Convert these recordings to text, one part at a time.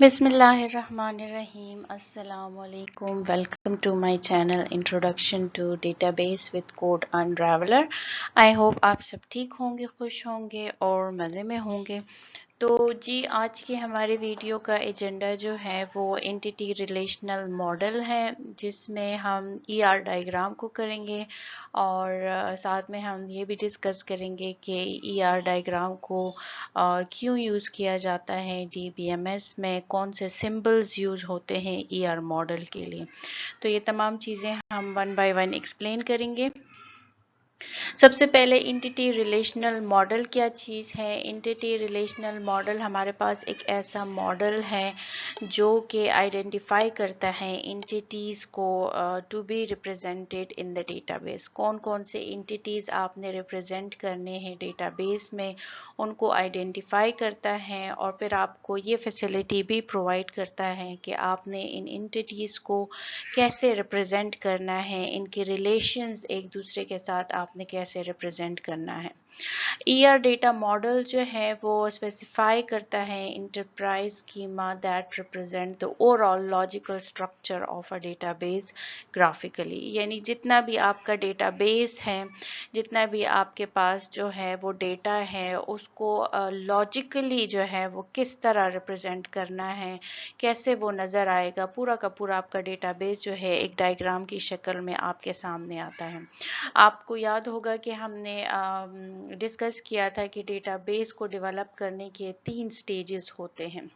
Bismillahirrahmanirrahim. Assalamu alaikum. Welcome to my channel Introduction to Database with Code Unraveler. I hope आप सब ठीक होंगे, खुश होंगे और मज़े में होंगे। तो जी आज की हमारी वीडियो का एजेंडा जो है वो एंटिटी रिलेशनल मॉडल है, जिसमें हम ईआर डायग्राम को करेंगे और साथ में हम ये भी डिस्कस करेंगे कि ईआर डायग्राम को क्यों यूज़ किया जाता है डीबीएमएस में, कौन से सिंबल्स यूज़ होते हैं ईआर मॉडल के लिए। तो ये तमाम चीज़ें हम वन बाय वन एक्सप्लेन करेंगे। सबसे पहले एंटिटी रिलेशनल मॉडल क्या चीज़ है। एंटिटी रिलेशनल मॉडल हमारे पास एक ऐसा मॉडल है जो कि आइडेंटिफाई करता है एंटिटीज़ को to be represented in the database. कौन कौन से एंटिटीज़ आपने रिप्रेजेंट करने हैं डेटाबेस में, उनको आइडेंटिफाई करता है और फिर आपको ये फैसिलिटी भी प्रोवाइड करता है कि आपने इन एंटिटीज़ को कैसे रिप्रेजेंट करना है, इनके रिलेशंस एक दूसरे के साथ आपने कैसे रिप्रेजेंट करना है। ईआर डेटा मॉडल जो है वो स्पेसिफाई करता है enterprise schema that represent the overall logical structure of a database graphically. यानी जितना भी आपका डेटाबेस है, जितना भी आपके पास जो है वो डेटा है, उसको लॉजिकली जो है वो किस तरह रिप्रेजेंट करना है, कैसे वो नज़र आएगा, पूरा का पूरा आपका डेटाबेस जो है एक डायग्राम की शक्ल में आपके सामने आता है। आपको याद होगा कि हमने डिस्कस किया था कि डेटाबेस को डेवलप करने के 3 स्टेजेस होते हैं।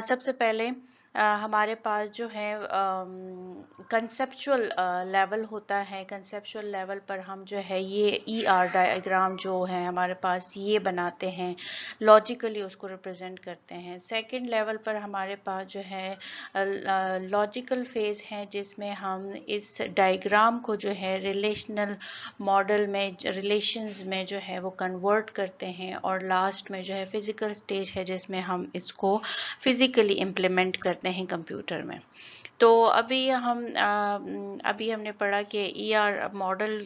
सबसे पहले हमारे पास जो है कंसेप्चुअल लेवल होता है। कंसेप्चुअल लेवल पर हम जो है ये ईआर डायग्राम जो है हमारे पास ये बनाते हैं, लॉजिकली उसको रिप्रेजेंट करते हैं। सेकंड लेवल पर हमारे पास जो है लॉजिकल फेज है, जिसमें हम इस डायग्राम को जो है रिलेशनल मॉडल में, रिलेशंस में जो है वो कन्वर्ट करते हैं। और लास्ट में जो है फिजिकल स्टेज है, जिसमें हम इसको फिजिकली इम्प्लीमेंट करते हैं कंप्यूटर में। तो अभी हमने पढ़ा कि ईआर मॉडल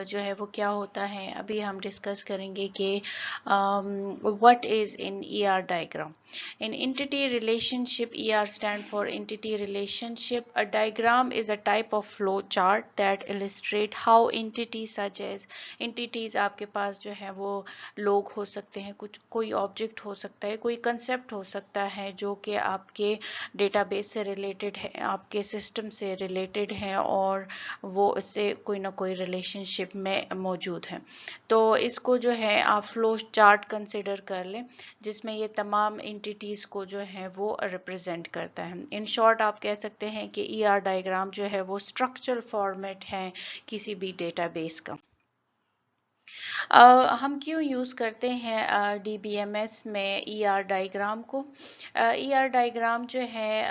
जो है वो क्या होता है। अभी हम डिस्कस करेंगे कि what is in ER diagram. In entity relationship, ER stand for entity relationship. A diagram is a type of flow chart that illustrate how entities such as entities आपके पास जो है वो लोग हो सकते हैं, कुछ कोई ऑब्जेक्ट हो सकता है, कोई कंसेप्ट हो सकता है जो कि आपके डेटाबेस से रिलेटेड है, आपके सिस्टम से रिलेटेड है और वो इससे कोई ना कोई रिलेशनशिप में मौजूद है। तो इसको जो है आप फ्लो चार्ट कंसिडर कर लें, जिसमें ये तमाम एंटिटीज़ को जो है वो रिप्रेजेंट करता है। इन शॉर्ट आप कह सकते हैं कि ईआर डायग्राम जो है वो स्ट्रक्चरल फॉर्मेट है किसी भी डेटाबेस का। हम क्यों यूज़ करते हैं डीबीएमएस में ईआर डायग्राम को। ईआर डायग्राम जो है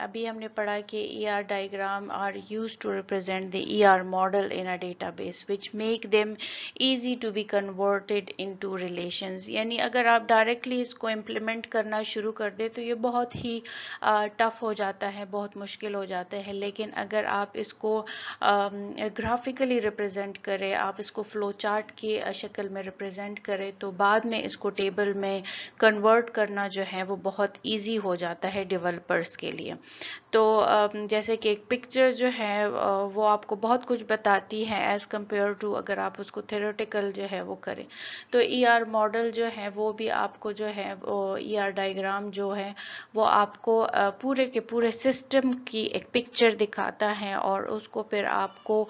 अभी हमने पढ़ा कि ER diagram are used to represent the ER model in a database which make them easy to be converted into relations. यानी अगर आप डायरेक्टली इसको इम्प्लीमेंट करना शुरू कर दे तो ये बहुत ही टफ हो जाता है, बहुत मुश्किल हो जाता है। लेकिन अगर आप इसको ग्राफिकली रिप्रेजेंट करें, आप इसको फ्लो चार्ट की शक्ल में रिप्रेजेंट करें, तो बाद में इसको टेबल में कन्वर्ट करना जो है वो बहुत इजी हो जाता है डेवलपर्स के लिए। तो जैसे कि एक पिक्चर जो है वो आपको बहुत कुछ बताती है एज़ कम्पेयर टू अगर आप उसको थ्योरेटिकल जो है वो करें। तो ईआर मॉडल जो है वो भी आपको जो है वो ईआर डायग्राम जो है वो आपको पूरे के पूरे सिस्टम की एक पिक्चर दिखाता है और उसको फिर आपको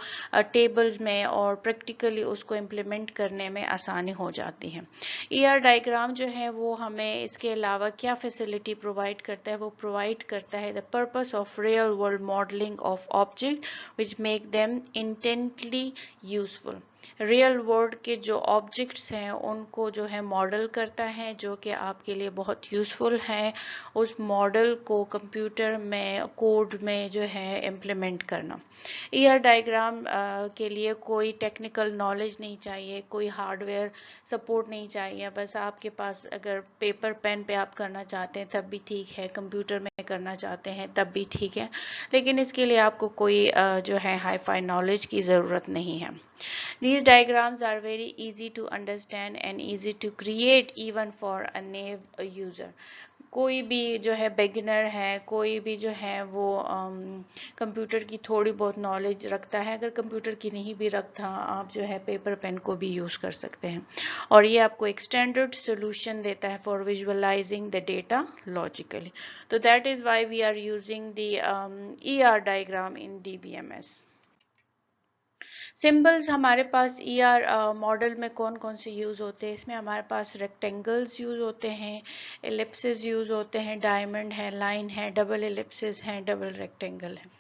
टेबल्स में और प्रैक्टिकली उसको इम्प्लीमेंट करने में आसानी हो जाती है। ईआर डायग्राम जो है वो हमें इसके अलावा क्या फैसिलिटी प्रोवाइड करता है, वो प्रोवाइड करता है the purpose of real world modelling of object which make them intently useful. Real world के जो ऑब्जेक्ट्स हैं उनको जो है मॉडल करता है, जो कि आपके लिए बहुत यूज़फुल है। उस मॉडल को कंप्यूटर में कोड में जो है इम्प्लीमेंट करना। ईआर डायग्राम के लिए कोई टेक्निकल नॉलेज नहीं चाहिए, कोई हार्डवेयर सपोर्ट नहीं चाहिए। बस आपके पास अगर पेपर पेन पे आप करना चाहते हैं तब भी ठीक है, कंप्यूटर में करना चाहते हैं तब भी ठीक है, लेकिन इसके लिए आपको कोई जो है हाई फाई नॉलेज की ज़रूरत नहीं है। These diagrams are very easy to understand and easy to create even for a new user. कोई भी जो है बिगिनर है, कोई भी जो है वो कंप्यूटर की थोड़ी बहुत नॉलेज रखता है, अगर कंप्यूटर की नहीं भी रखता, आप जो है पेपर पेन को भी यूज़ कर सकते हैं। और ये आपको एक स्टैंडर्ड सोल्यूशन देता है for visualizing the data logically. तो that is why we are using the ER diagram in DBMS। Symbols हमारे पास ER मॉडल में कौन कौन से यूज़ होते हैं? इसमें हमारे पास रेक्टेंगल्स यूज़ होते हैं, एलिप्सिस यूज़ होते हैं, डायमंड है, लाइन है, डबल एलिप्सिस है, डबल रेक्टेंगल है।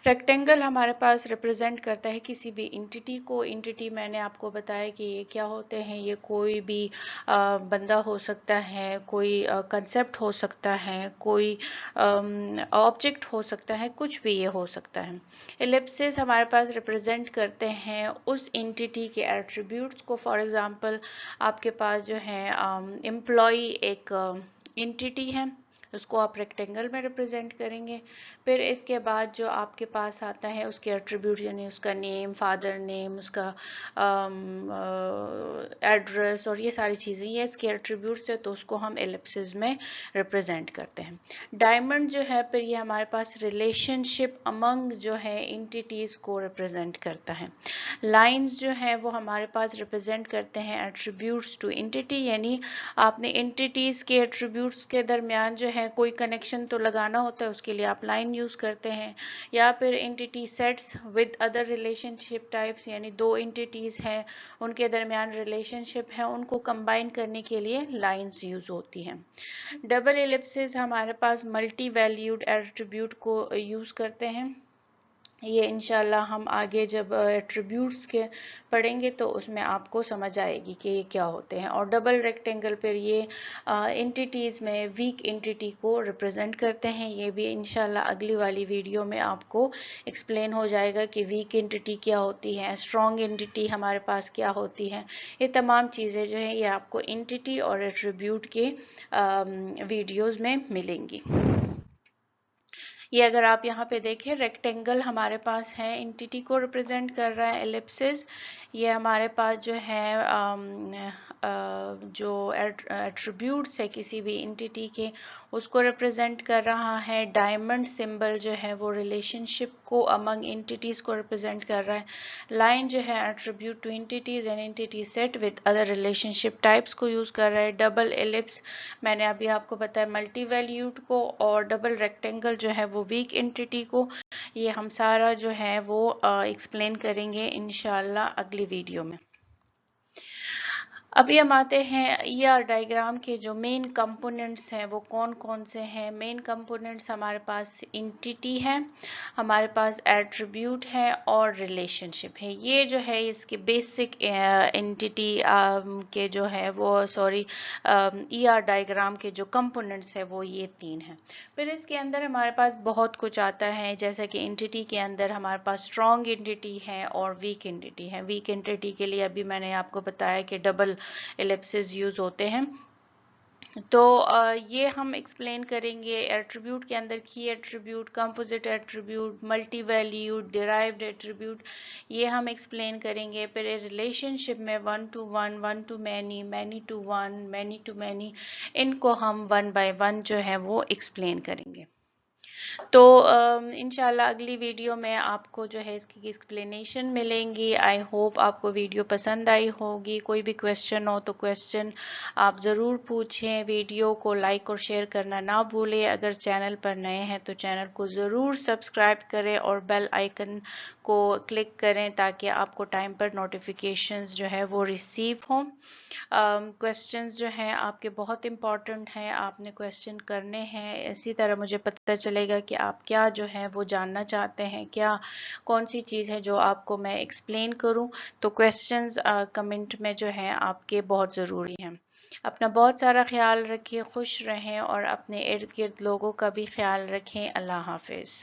रेक्टेंगल हमारे पास रिप्रेजेंट करता है किसी भी इंटिटी को। इंटिटी मैंने आपको बताया कि ये क्या होते हैं, ये कोई भी बंदा हो सकता है, कोई कंसेप्ट हो सकता है, कोई ऑब्जेक्ट हो सकता है, कुछ भी ये हो सकता है। एलिप्सिस हमारे पास रिप्रेजेंट करते हैं उस इंटिटी के एट्रीब्यूट्स को। फॉर एग्जांपल आपके पास जो है एम्प्लॉय एक इंटिटी है, उसको आप रेक्टेंगल में रिप्रेजेंट करेंगे। फिर इसके बाद जो आपके पास आता है उसके एट्रीब्यूट, यानी उसका नेम, फादर नेम, उसका एड्रेस और ये सारी चीज़ें, ये इसके एट्रीब्यूट्स है, तो उसको हम एलिप्सिस में रिप्रेजेंट करते हैं। डायमंड जो है फिर ये हमारे पास रिलेशनशिप अमंग जो है इंटिटीज़ को रिप्रेजेंट करता है। लाइंस जो है वो हमारे पास रिप्रेजेंट करते हैं एट्रीब्यूट्स टू इंटिटी, यानी आपने इंटिटीज़ के एट्रीब्यूट्स के दरमियान जो है कोई कनेक्शन तो लगाना होता है, उसके लिए आप लाइन यूज़ करते हैं। या फिर entity sets with other relationship types, यानी दो इंटिटीज़ हैं उनके दरमियान रिलेशनशिप है, उनको कंबाइन करने के लिए लाइंस यूज़ होती हैं। डबल एलिप्सिस हमारे पास मल्टी वैल्यूड एट्रीब्यूट को यूज़ करते हैं। ये इंशाल्लाह हम आगे जब एट्रीब्यूट्स के पढ़ेंगे तो उसमें आपको समझ आएगी कि ये क्या होते हैं। और डबल रेक्टेंगल पर ये इंटिटीज़ में वीक इंटिटी को रिप्रेजेंट करते हैं। ये भी इंशाल्लाह अगली वाली वीडियो में आपको एक्सप्लेन हो जाएगा कि वीक इंटिटी क्या होती है, स्ट्रॉन्ग इंटिटी हमारे पास क्या होती है। ये तमाम चीज़ें जो है ये आपको इंटिटी और एट्रीब्यूट के वीडियोज़ में मिलेंगी। ये अगर आप यहाँ पे देखें, रेक्टेंगल हमारे पास है, इंटिटी को रिप्रेजेंट कर रहा है। एलिप्सिस ये हमारे पास जो है जो एट्रीब्यूट्स है किसी भी इंटिटी के, उसको रिप्रेजेंट कर रहा है। डायमंड सिंबल जो है वो रिलेशनशिप को अमंग इंटिटीज़ को रिप्रेजेंट कर रहा है। लाइन जो है attribute to entities and entity set with other relationship types को यूज़ कर रहा है। डबल एलिप्स मैंने अभी आपको बताया मल्टी वैल्यूड को, और डबल रेक्टेंगल जो है वो वीक एंटिटी को। ये हम सारा जो है वो एक्सप्लेन करेंगे इंशाल्लाह अगली वीडियो में। अभी हम आते हैं ER डायग्राम के जो मेन कंपोनेंट्स हैं वो कौन कौन से हैं। मेन कंपोनेंट्स हमारे पास इंटिटी है, हमारे पास एट्रीब्यूट है और रिलेशनशिप है। ये जो है इसके बेसिक इंटिटी के जो है वो ER डायग्राम के जो कंपोनेंट्स है वो ये तीन हैं। फिर इसके अंदर हमारे पास बहुत कुछ आता है, जैसे कि इंटिटी के अंदर हमारे पास स्ट्रॉन्ग इंटिटी है और वीक इंटिटी है। वीक इंटिटी के लिए अभी मैंने आपको बताया कि डबल एलिप्सिस यूज होते हैं। तो ये हम एक्सप्लेन करेंगे एट्रीब्यूट के अंदर। की attribute, composite attribute, multi valued, derived attribute, ये हम एक्सप्लेन करेंगे। फिर रिलेशनशिप में 1 to 1, 1 to many, many to 1, many to many, इनको हम 1 by 1 जो है वो एक्सप्लेन करेंगे। तो इंशाल्लाह अगली वीडियो में आपको जो है इसकी एक्सप्लेनेशन मिलेंगी। आई होप आपको वीडियो पसंद आई होगी। कोई भी क्वेश्चन हो तो क्वेश्चन आप ज़रूर पूछें। वीडियो को लाइक और शेयर करना ना भूलें। अगर चैनल पर नए हैं तो चैनल को ज़रूर सब्सक्राइब करें और बेल आइकन को क्लिक करें ताकि आपको टाइम पर नोटिफिकेशंस जो है वो रिसीव हों। क्वेश्चंस जो हैं आपके बहुत इम्पॉर्टेंट हैं, आपने क्वेश्चन करने हैं। इसी तरह मुझे पता चलेगा कि आप क्या जो है वो जानना चाहते हैं, क्या कौन सी चीज़ है जो आपको मैं एक्सप्लेन करूं। तो क्वेश्चंस कमेंट में जो है आपके बहुत ज़रूरी हैं। अपना बहुत सारा ख्याल रखिए, खुश रहें और अपने इर्द गिर्द लोगों का भी ख्याल रखें। अल्लाह हाफिज़।